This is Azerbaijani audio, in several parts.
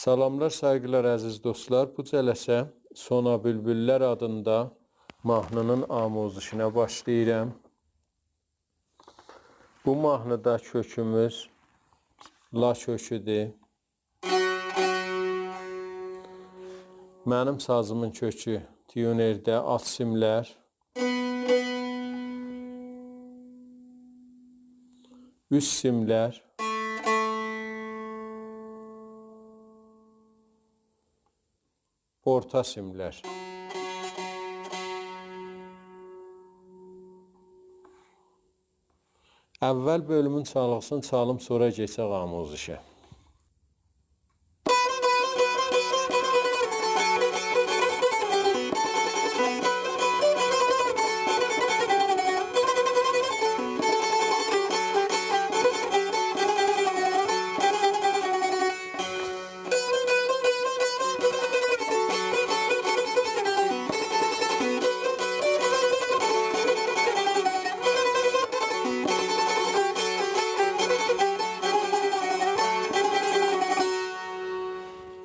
Salamlar, saygılar əziz dostlar. Bu cələsə Sona Bülbüllər adında mahnının amuzişinə başlayıram. Bu mahnıda kökümüz La köküdür. Mənim sazımın kökü Tionerdə alt simlər. Üst simlər. Orta simlər. Əvvəl bölümün çalğısını çalım, sonra keçək amuzişə.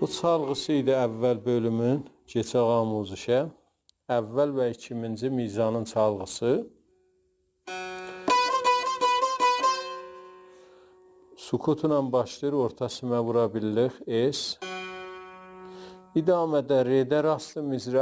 Bu çalğısı idi əvvəl bölümün, keçək amuzişə. Əvvəl və ikinci mizanın çalğısı. Sukutla başlayır, orta simə vura bilirik, S. İdamədə R'də rastı mizrə